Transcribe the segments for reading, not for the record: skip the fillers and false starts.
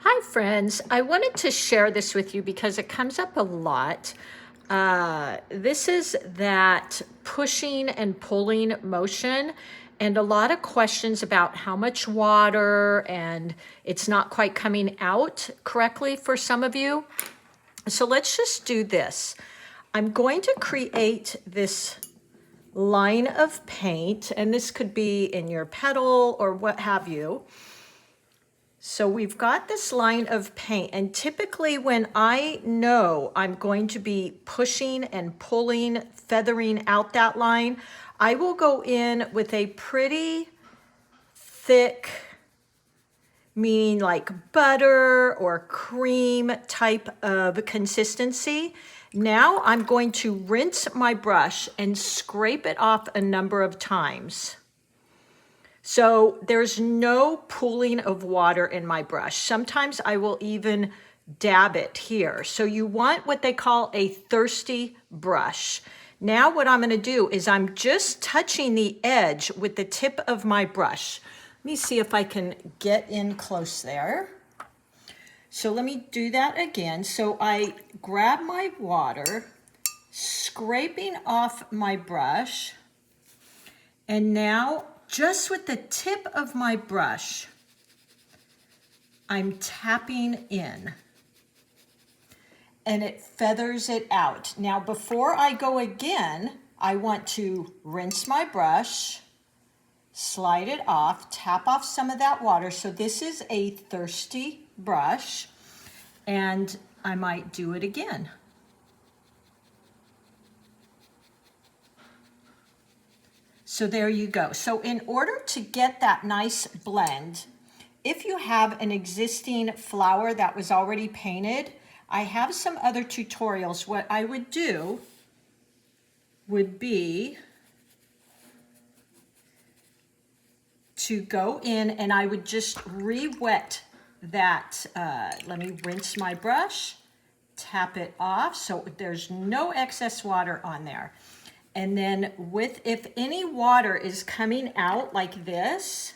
Hi, friends. I wanted to share this with you because it comes up a lot. This is that pushing and pulling motion, and a lot of questions about how much water, and it's not quite coming out correctly for some of you. So let's just do this. I'm going to create this line of paint, and this could be in your petal or what have you. So we've got this line of paint, and typically when I know I'm going to be pushing and pulling, feathering out that line, I will go in with a pretty thick, meaning like butter or cream type of consistency. Now I'm going to rinse my brush and scrape it off a number of times. So there's no pooling of water in my brush. Sometimes I will even dab it here. So you want what they call a thirsty brush. Now what I'm going to do is I'm just touching the edge with the tip of my brush. Let me see if I can get in close there. So let me do that again. So I grab my water, scraping off my brush, and now just with the tip of my brush, I'm tapping in and it feathers it out. Now, before I go again, I want to rinse my brush, slide it off, tap off some of that water. So this is a thirsty brush, and I might do it again. So there you go. So in order to get that nice blend, if you have an existing flower that was already painted, I have some other tutorials. What I would do would be to go in and I would just re-wet that. Let me rinse my brush, tap it off so there's no excess water on there. And then if any water is coming out like this,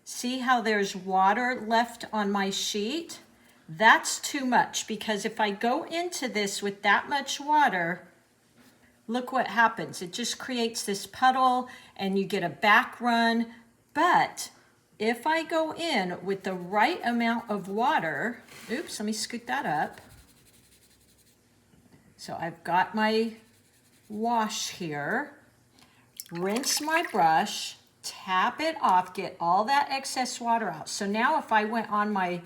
see how there's water left on my sheet? That's too much, because if I go into this with that much water, look what happens. It just creates this puddle and you get a back run. But if I go in with the right amount of water, oops, let me scoot that up. So I've got my wash here, rinse my brush, tap it off, get all that excess water out. So now if I went on my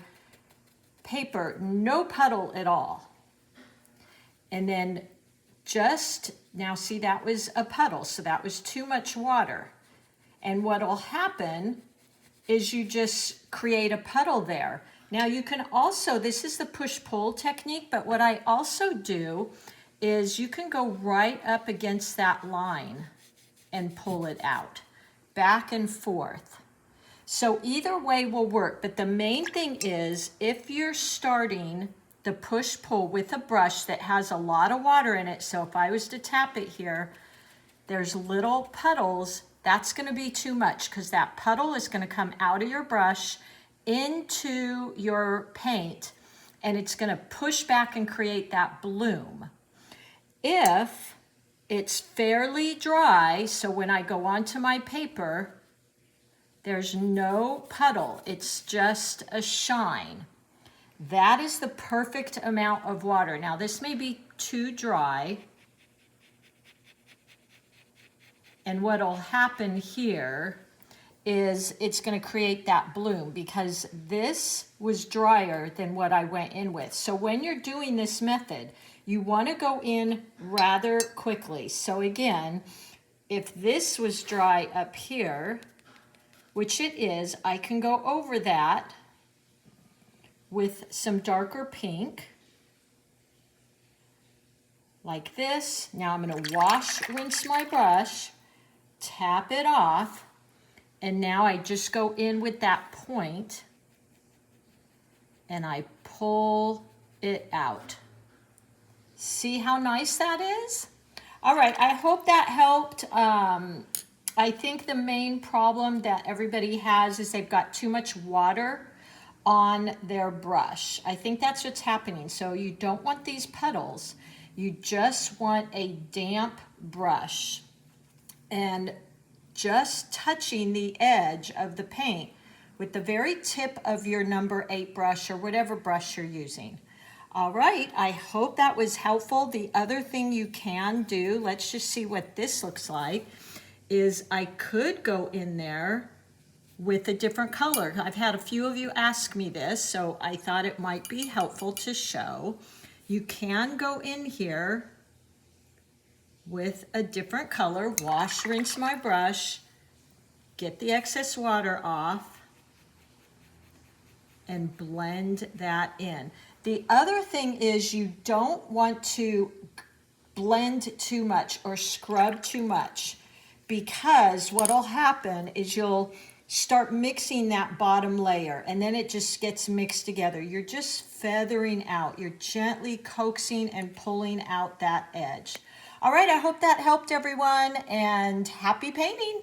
paper, no puddle at all. And then just, now see, that was a puddle, so that was too much water. And what'll happen is you just create a puddle there. Now you can also, this is the push-pull technique, but what I also do is you can go right up against that line and pull it out, back and forth. So either way will work, but the main thing is if you're starting the push-pull with a brush that has a lot of water in it, so if I was to tap it here, there's little puddles, that's gonna be too much because that puddle is gonna come out of your brush into your paint and it's gonna push back and create that bloom. If it's fairly dry, so when I go onto my paper, there's no puddle, it's just a shine. That is the perfect amount of water. Now this may be too dry. And what'll happen here is it's gonna create that bloom because this was drier than what I went in with. So when you're doing this method, you wanna go in rather quickly. So again, if this was dry up here, which it is, I can go over that with some darker pink, like this. Now I'm gonna rinse my brush, tap it off, and now I just go in with that point and I pull it out. See how nice that is? All right, I hope that helped. I think the main problem that everybody has is they've got too much water on their brush. I think that's what's happening. So you don't want these petals. You just want a damp brush and just touching the edge of the paint with the very tip of your number 8 brush or whatever brush you're using. All right, I hope that was helpful. The other thing you can do, let's just see what this looks like, is I could go in there with a different color. I've had a few of you ask me this, so I thought it might be helpful to show. You can go in here with a different color, wash, rinse my brush, get the excess water off, and blend that in. The other thing is you don't want to blend too much or scrub too much, because what'll happen is you'll start mixing that bottom layer and then it just gets mixed together. You're just feathering out. You're gently coaxing and pulling out that edge. All right, I hope that helped everyone, and happy painting.